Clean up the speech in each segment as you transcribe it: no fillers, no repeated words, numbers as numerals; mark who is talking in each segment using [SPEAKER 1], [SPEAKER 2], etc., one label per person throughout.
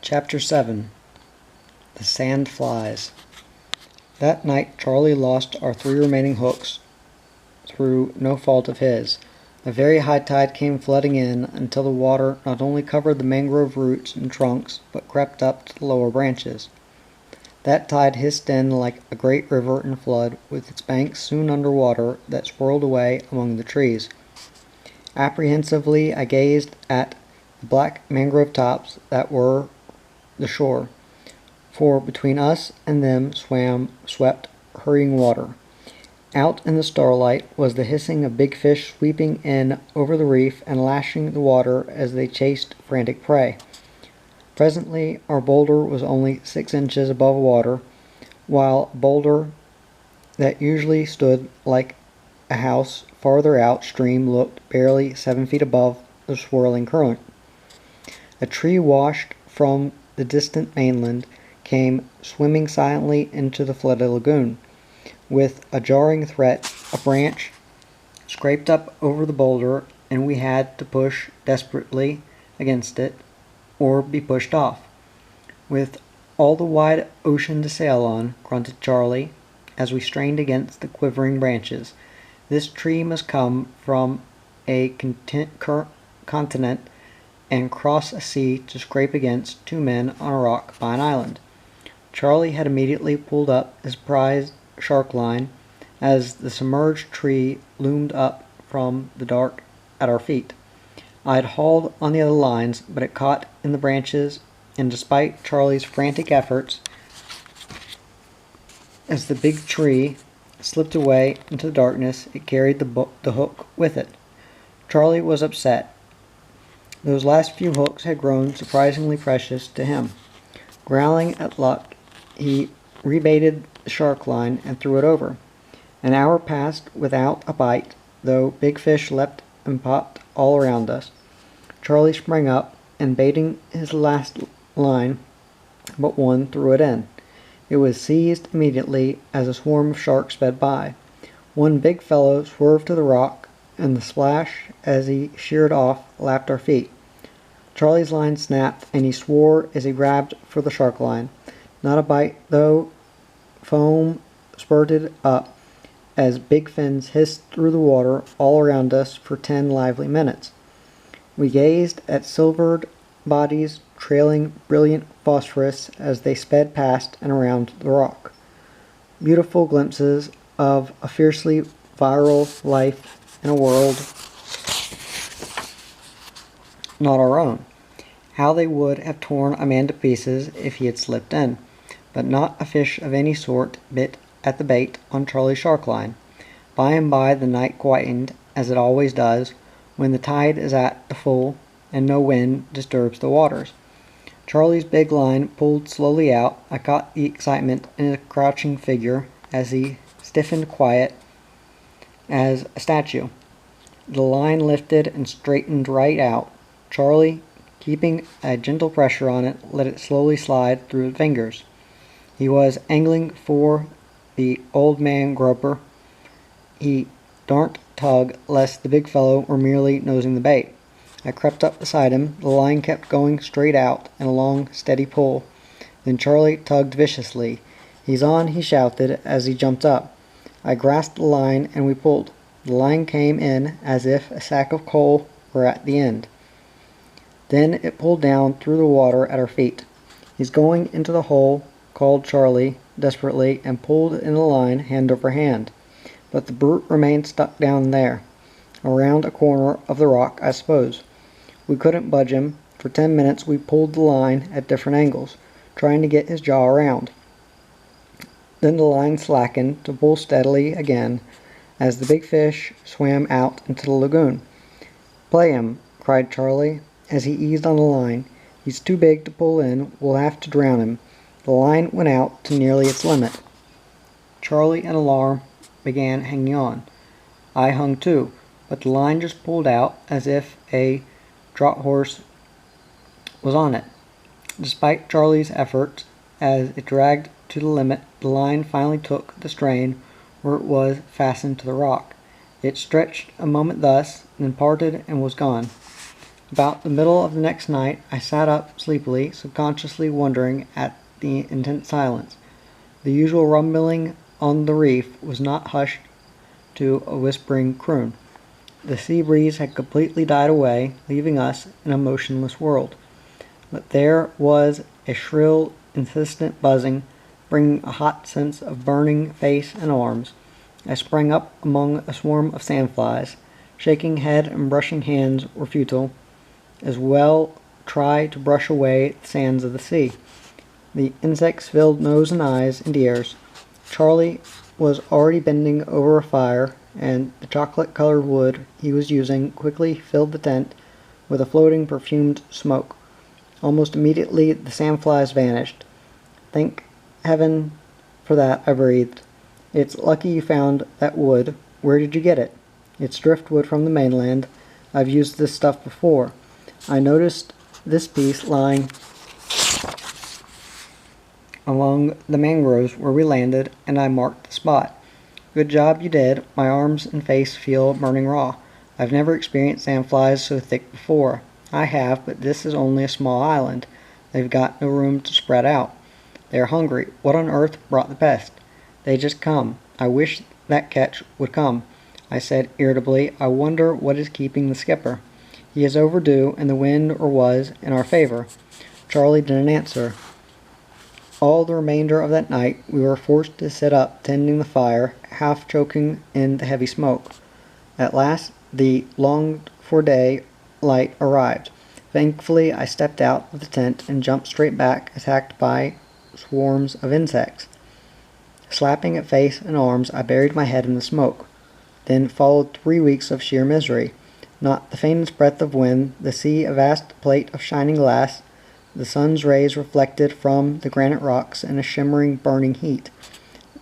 [SPEAKER 1] Chapter 7 The Sand Flies. That night Charlie lost our 3 remaining hooks through no fault of his. A very high tide came flooding in until the water not only covered the mangrove roots and trunks, but crept up to the lower branches. That tide hissed in like a great river in flood, with its banks soon under water that swirled away among the trees. Apprehensively I gazed at the black mangrove tops that were the shore, for between us and them swept hurrying water. Out in the starlight was the hissing of big fish sweeping in over the reef and lashing the water as they chased frantic prey. Presently our boulder was only 6 inches above water, while a boulder that usually stood like a house farther out stream looked barely 7 feet above the swirling current. A tree washed from the distant mainland came swimming silently into the flooded lagoon. With a jarring threat, a branch scraped up over the boulder, and we had to push desperately against it or be pushed off. With all the wide ocean to sail on, grunted Charlie, as we strained against the quivering branches. This tree must come from a continent and cross a sea to scrape against 2 men on a rock by an island. Charlie had immediately pulled up his prized shark line as the submerged tree loomed up from the dark at our feet. I had hauled on the other lines, but it caught in the branches, and despite Charlie's frantic efforts, as the big tree slipped away into the darkness, it carried the hook with it. Charlie was upset. Those last few hooks had grown surprisingly precious to him. Growling at luck, he rebaited the shark line and threw it over. An hour passed without a bite, though big fish leapt and popped all around us. Charlie sprang up and, baiting his last line but one, threw it in. It was seized immediately as a swarm of sharks sped by. One big fellow swerved to the rock, and the splash as he sheered off lapped our feet. Charlie's line snapped, and he swore as he grabbed for the shark line. Not a bite, though. Foam spurted up as big fins hissed through the water all around us for 10 lively minutes. We gazed at silvered bodies trailing brilliant phosphorus as they sped past and around the rock. Beautiful glimpses of a fiercely virile life in a world not our own. How they would have torn a man to pieces if he had slipped in. But not a fish of any sort bit at the bait on Charlie's shark line. By and by the night quietened, as it always does, when the tide is at the full and no wind disturbs the waters. Charlie's big line pulled slowly out. I caught the excitement in his crouching figure as he stiffened quiet as a statue. The line lifted and straightened right out. Charlie, keeping a gentle pressure on it, let it slowly slide through his fingers. He was angling for the old man groper. He daren't tug lest the big fellow were merely nosing the bait. I crept up beside him. The line kept going straight out in a long, steady pull. Then Charlie tugged viciously. "He's on," he shouted as he jumped up. I grasped the line and we pulled. The line came in as if a sack of coal were at the end. Then it pulled down through the water at our feet. "He's going into the hole," called Charlie desperately, and pulled in the line hand over hand. But the brute remained stuck down there, around a corner of the rock, I suppose. We couldn't budge him. For 10 minutes we pulled the line at different angles, trying to get his jaw around. Then the line slackened to pull steadily again as the big fish swam out into the lagoon. "Play him," cried Charlie as he eased on the line. "He's too big to pull in. We'll have to drown him." The line went out to nearly its limit. Charlie, in alarm, began hanging on. I hung too, but the line just pulled out as if a draught horse was on it. Despite Charlie's efforts, as it dragged to the limit, the line finally took the strain where it was fastened to the rock. It stretched a moment thus, then parted and was gone. About the middle of the next night, I sat up sleepily, subconsciously wondering at the intense silence. The usual rumbling on the reef was not hushed to a whispering croon. The sea breeze had completely died away, leaving us in a motionless world. But there was a shrill, insistent buzzing, bringing a hot sense of burning face and arms. I sprang up among a swarm of sandflies. Shaking head and brushing hands were futile. As well try to brush away the sands of the sea. The insects filled nose and eyes and ears. Charlie was already bending over a fire, and the chocolate-colored wood he was using quickly filled the tent with a floating perfumed smoke. Almost immediately the sandflies vanished. Thank heaven for that, I breathed. It's lucky you found that wood. Where did you get it? It's driftwood from the mainland. I've used this stuff before. I noticed this piece lying among the mangroves where we landed, and I marked the spot. Good job you did. My arms and face feel burning raw. I've never experienced sandflies so thick before. I have, but this is only a small island. They've got no room to spread out. They are hungry. What on earth brought the pest? They just come. I wish that catch would come, I said irritably. I wonder what is keeping the skipper. He is overdue, and the wind or was in our favor. Charlie didn't answer. All the remainder of that night we were forced to sit up tending the fire, half choking in the heavy smoke. At last the longed-for day light arrived. Thankfully I stepped out of the tent and jumped straight back, attacked by swarms of insects. Slapping at face and arms, I buried my head in the smoke. Then followed 3 weeks of sheer misery. Not the faintest breath of wind, the sea a vast plate of shining glass, the sun's rays reflected from the granite rocks in a shimmering, burning heat.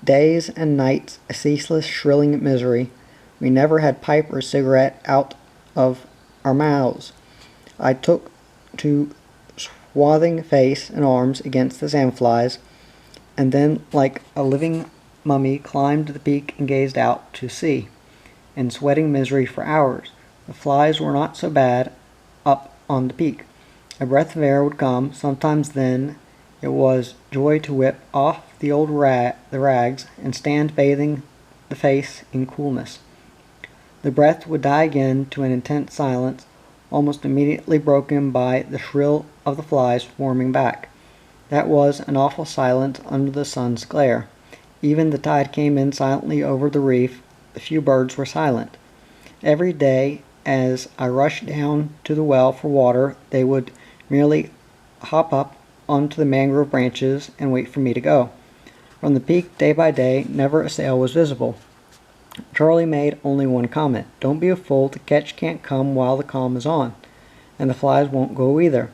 [SPEAKER 1] Days and nights, a ceaseless, shrilling misery. We never had pipe or cigarette out of our mouths. I took to swathing face and arms against the sandflies, and then, like a living mummy, climbed the peak and gazed out to sea, in sweating misery for hours. The flies were not so bad up on the peak. A breath of air would come. Sometimes then it was joy to whip off the old the rags and stand bathing the face in coolness. The breath would die again to an intense silence, almost immediately broken by the shrill of the flies swarming back. That was an awful silence under the sun's glare. Even the tide came in silently over the reef. The few birds were silent. Every day, as I rushed down to the well for water, they would merely hop up onto the mangrove branches and wait for me to go. From the peak, day by day, never a sail was visible. Charlie made only one comment. Don't be a fool, the catch can't come while the calm is on, and the flies won't go either.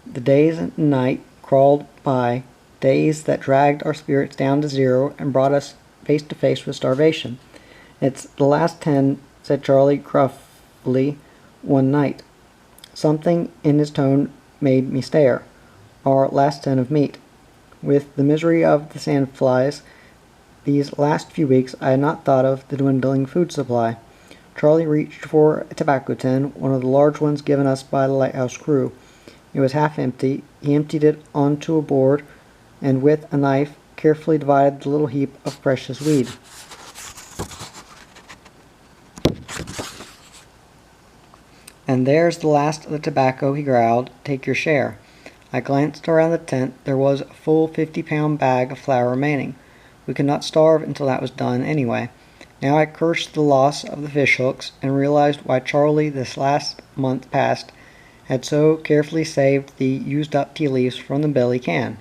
[SPEAKER 1] The days and night crawled by, days that dragged our spirits down to zero and brought us face to face with starvation. It's the last 10, said Charlie gruffly one night. Something in his tone made me stare. Our last 10 of meat. With the misery of the sandflies, these last few weeks I had not thought of the dwindling food supply. Charlie reached for a tobacco tin, one of the large ones given us by the lighthouse crew. It was half empty. He emptied it onto a board, and with a knife carefully divided the little heap of precious weed. And there's the last of the tobacco, he growled. Take your share. I glanced around the tent. There was a full 50-pound bag of flour remaining. We could not starve until that was done anyway. Now I cursed the loss of the fishhooks, and realized why Charlie this last month past had so carefully saved the used-up tea leaves from the billy can.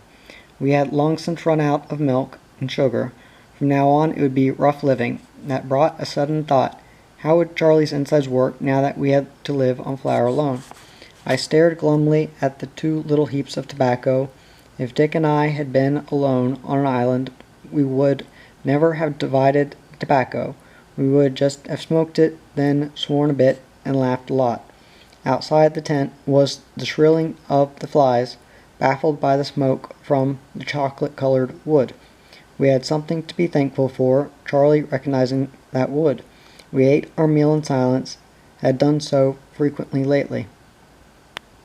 [SPEAKER 1] We had long since run out of milk and sugar. From now on it would be rough living. That brought a sudden thought. How would Charlie's insides work now that we had to live on flour alone? I stared glumly at the 2 little heaps of tobacco. If Dick and I had been alone on an island, we would never have divided tobacco. We would just have smoked it, then sworn a bit, and laughed a lot. Outside the tent was the shrilling of the flies, baffled by the smoke from the chocolate-colored wood. We had something to be thankful for, Charlie recognizing that wood. We ate our meal in silence, had done so frequently lately.